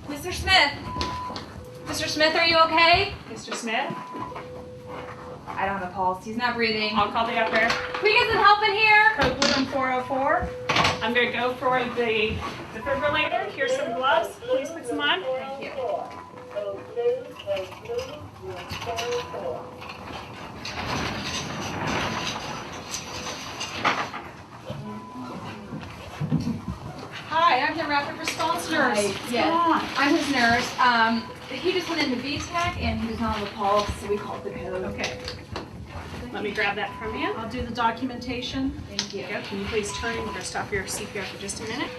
Mr. Smith! Mr. Smith, are you okay? Mr. Smith? I don't have a pulse. He's not breathing. I'll call the upper. Can we get some help in here? Code blue 404. I'm going to go for the defibrillator. Here's some gloves. Please put some on. Thank you. Hi, I'm the rapid response nurse. Hi. Yes, I'm his nurse. He just went into VTAC and he does not have a pulse, so we called the code. Okay. Let me grab that from you. I'll do the documentation. Thank you. Go. Can you please turn? We're going to stop your CPR for just a minute.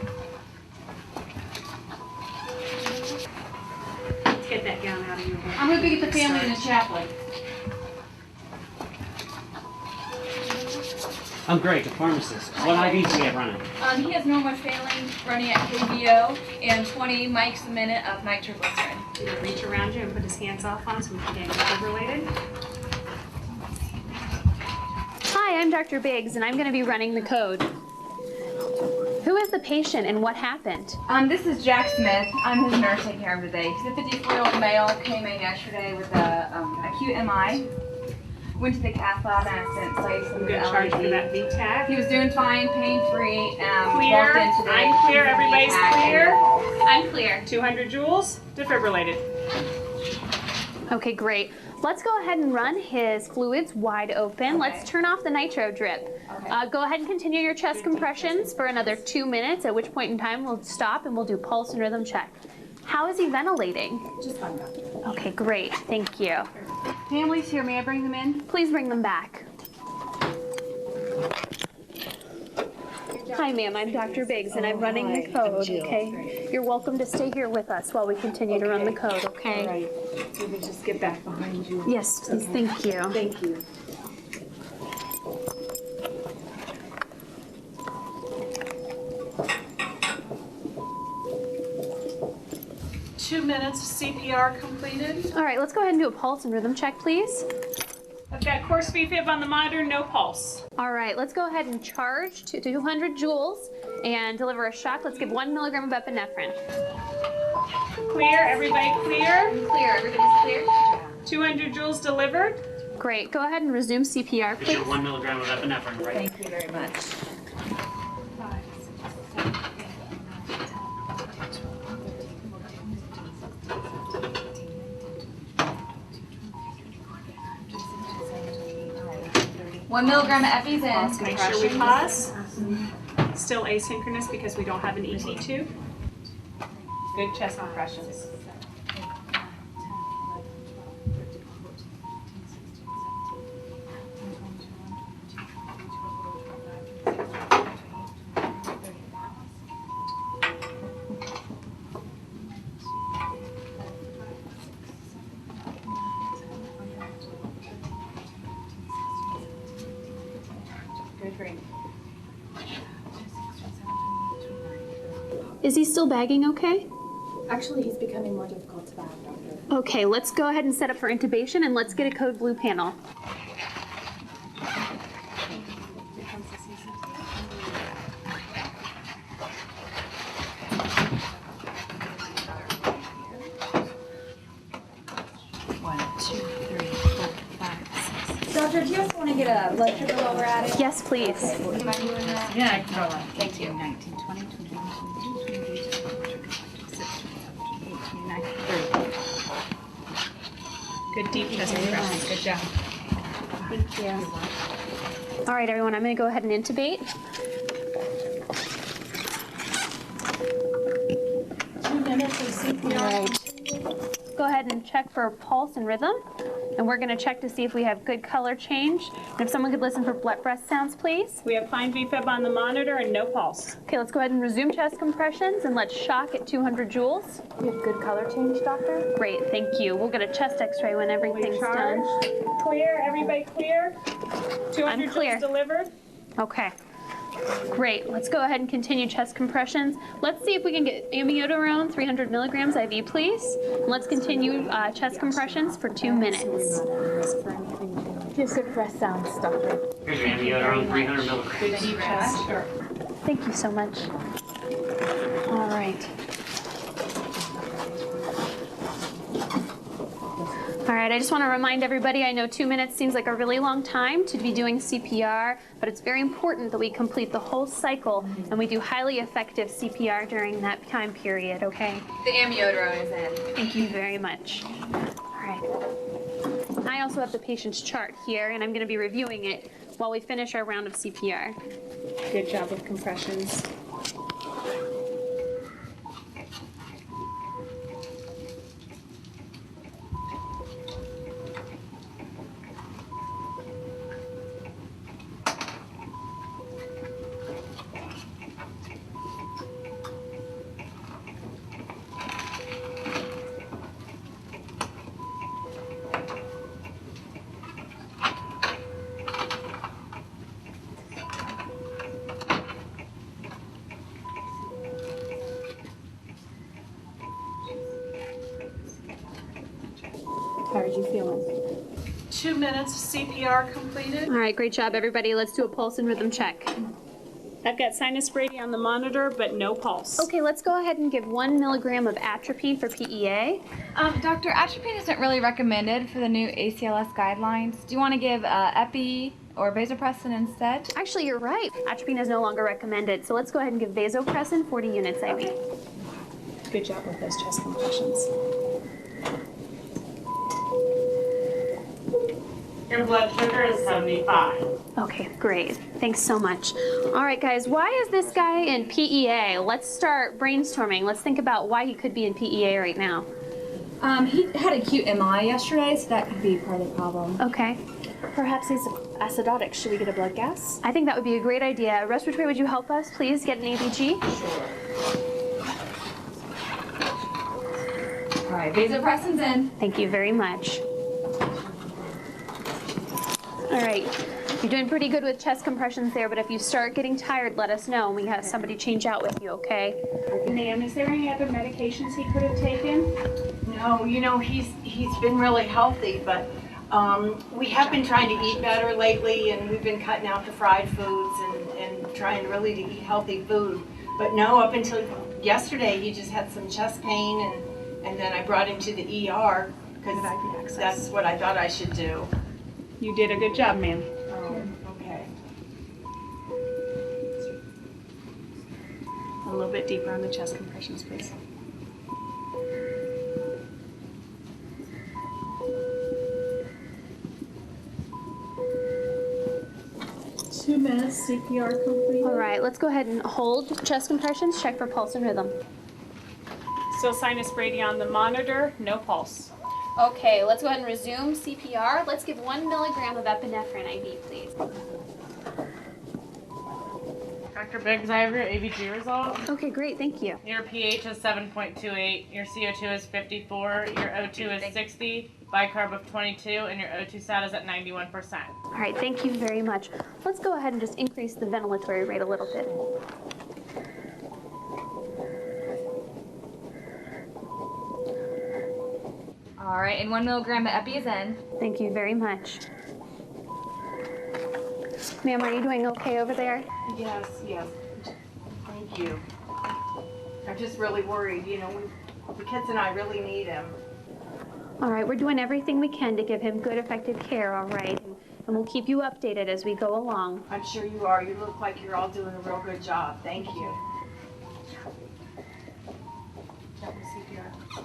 Let's get that gown out of your hair. I'm going to get the family and the chaplain. I'm Greg, the pharmacist. What IVs do we have running? He has normosaline running at KBO and 20 mics a minute of nitroglycerin. He's going to reach around you and put his hands off on so we can get defibrillated. Hi, I'm Dr. Biggs, and I'm going to be running the code. Who is the patient and what happened? This is Jack Smith. I'm his nurse taking care of him today. He's a 54-year-old male, came in yesterday with a acute MI. Went to the cath lab and I sent place. I'm going to charge for that VTAC. He was doing fine, pain-free. Clear. Walked in today. I'm clear. Everybody's clear. I'm clear. 200 joules. Defibrillated. Okay, great. Let's go ahead and run his fluids wide open. Okay. Let's turn off the nitro drip. Okay. Go ahead and continue your chest compressions for another 2 minutes, at which point in time we'll stop and we'll do pulse and rhythm check. How is he ventilating? Just fine. Okay, great. Thank you. Family's here. May I bring them in? Please bring them back. Hi, ma'am. I'm Dr. Biggs, and I'm running the code, okay? You're welcome to stay here with us while we continue to run the code, okay? All right. We can just get back behind you. Yes, please. Thank you. Thank you. Two minutes CPR completed. All right, let's go ahead and do a pulse and rhythm check, please. I've got course VFib on the monitor, no pulse. All right, let's go ahead and charge to 200 joules and deliver a shock. Let's give 1 milligram of epinephrine. Clear. Everybody clear. Clear. Everybody's clear? 200 joules delivered. Great. Go ahead and resume CPR, It's please. your 1 milligram of epinephrine, right? Thank you very much. One milligram of Effie's in. Make sure we pause. Still asynchronous because we don't have an ET tube. Good chest compressions. Good, great. Is he still bagging okay? Actually, he's becoming more difficult to bag, doctor. Okay, let's go ahead and set up for intubation and let's get a code blue panel. Doctor, do you also want to get a blood sugar while we're at it? Yes, please. Would you mind doing that? Yeah, I can go on. Thank you. 19, 20, 21, 22, 23, 24, 26, 27, 28, 29, 30. Good deep chest compressions. Good job. Thank you. All right, everyone, I'm going to go ahead and intubate. 2 minutes of CPR. All right. Go ahead and check for pulse and rhythm. And we're going to check to see if we have good color change. And if someone could listen for breath sounds, please. We have fine VFib on the monitor and no pulse. Okay, let's go ahead and resume chest compressions and let's shock at 200 joules. You have good color change, doctor? Great, thank you. We'll get a chest x-ray when everything's Charge. done. Clear. Everybody clear. 200 I'm clear. joules delivered. Okay. Great. Let's go ahead and continue chest compressions. Let's see if we can get amiodarone 300 milligrams IV, please. And let's continue chest compressions for 2 minutes. Just a breath sound stopper. Here's your amiodarone, 300 milligrams. Good deep chest. Thank you so much. All right. All right, I just want to remind everybody, I know 2 minutes seems like a really long time to be doing CPR, but it's very important that we complete the whole cycle and we do highly effective CPR during that time period, okay? The amiodarone is in. Thank you very much. All right. I also have the patient's chart here, and I'm going to be reviewing it while we finish our round of CPR. Good job with compressions. How are you feeling? 2 minutes CPR completed. All right, great job, everybody. Let's do a pulse and rhythm check. I've got sinus Brady on the monitor, but no pulse. Okay, let's go ahead and give 1 milligram of atropine for PEA. Doctor, atropine isn't really recommended for the new ACLS guidelines. Do you want to give epi or vasopressin instead? Actually, you're right. Atropine is no longer recommended, so let's go ahead and give vasopressin 40 units IV. Good job with those chest compressions. Your blood sugar is 75. Okay, great. Thanks so much. All right, guys, why is this guy in PEA? Let's start brainstorming. Let's think about why he could be in PEA right now. He had acute MI yesterday, so that could be part of the problem. Okay. Perhaps he's acidotic. Should we get a blood gas? I think that would be a great idea. Respiratory, would you help us, please, get an ABG? All right, vasopressin's in. Thank you very much. All right, you're doing pretty good with chest compressions there, but if you start getting tired, let us know and we have somebody change out with you, okay? Ma'am, is there any other medications he could have taken? No, you know, he's been really healthy, but we have been trying to eat better lately, and we've been cutting out the fried foods and trying really to eat healthy food. But no, up until yesterday, he just had some chest pain, and then I brought him to the ER because that's what I thought I should do. You did a good job, ma'am. Oh, okay. A little bit deeper on the chest compressions, please. Two minutes CPR completed. All right, let's go ahead and hold chest compressions, check for pulse and rhythm. Still sinus Brady on the monitor, no pulse. Okay, let's go ahead and resume CPR. Let's give 1 milligram of epinephrine IV, please. Dr. Biggs, I have your ABG result. Okay, great, thank you. Your pH is 7.28, your CO2 is 54, your O2 is 60, bicarb of 22, and your O2 sat is at 91%. All right, thank you very much. Let's go ahead and just increase the ventilatory rate a little bit. All right, and 1 milligram of epi is in. Thank you very much. Ma'am, are you doing okay over there? Yes. Thank you. I'm just really worried, you know, the kids and I really need him. All right, we're doing everything we can to give him good, effective care, all right? And we'll keep you updated as we go along. I'm sure you are. You look like you're all doing a real good job. Thank you. That was CPR.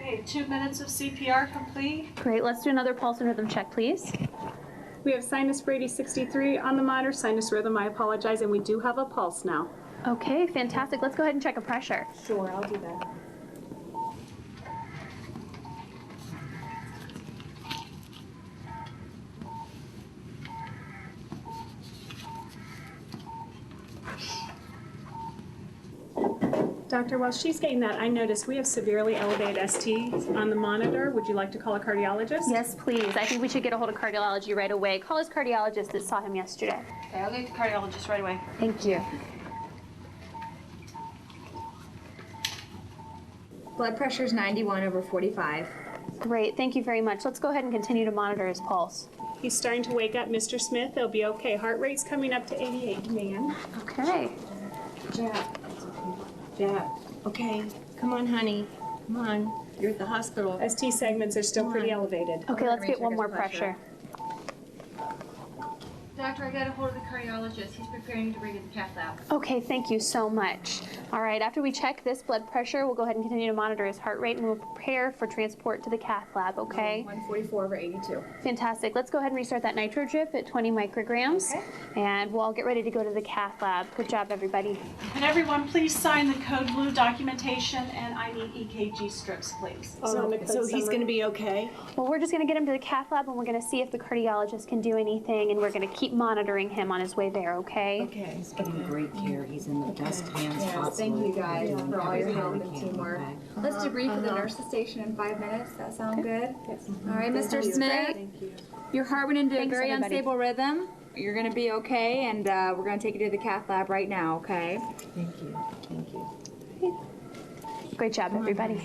Okay, 2 minutes of CPR complete. Great, let's do another pulse and rhythm check, please. We have sinus Brady 63 on the monitor, sinus rhythm, I apologize, and we do have a pulse now. Okay, fantastic. Let's go ahead and check a pressure. Sure, I'll do that. Doctor, while she's getting that, I noticed we have severely elevated STs on the monitor. Would you like to call a cardiologist? Yes, please. I think we should get a hold of cardiology right away. Call his cardiologist that saw him yesterday. Okay, I'll get the cardiologist right away. Thank you. Blood pressure is 91/45. Great, thank you very much. Let's go ahead and continue to monitor his pulse. He's starting to wake up, Mr. Smith. They'll be okay. Heart rate's coming up to 88, man. Okay. Jack, okay, come on, honey, come on. You're at the hospital. ST segments are still pretty elevated. Okay, let's get one recheck his more pressure. pressure. Doctor, I got a hold of the cardiologist. He's preparing to bring you to the cath lab. Okay, thank you so much. All right, after we check this blood pressure, we'll go ahead and continue to monitor his heart rate and we'll prepare for transport to the cath lab, okay? 144/82. Fantastic. Let's go ahead and restart that nitro drip at 20 micrograms. Okay. And we'll all get ready to go to the cath lab. Good job, everybody. And everyone, please sign the code blue documentation, and I need EKG strips, please. So he's gonna be okay? Well, we're just going to get him to the cath lab and we're going to see if the cardiologist can do anything and we're going to keep monitoring him on his way there, okay? Okay. He's getting great care. He's in the best hands possible. Thank you guys We're doing for all your everything help we and can, teamwork. okay? Let's debrief at the nurse's station in 5 minutes. That sound good? All right, Mr. Smith. Your heart went into a Thanks, very everybody. unstable rhythm. You're going to be okay, and we're going to take you to the cath lab right now, okay? Thank you. Thank you. Great job, everybody.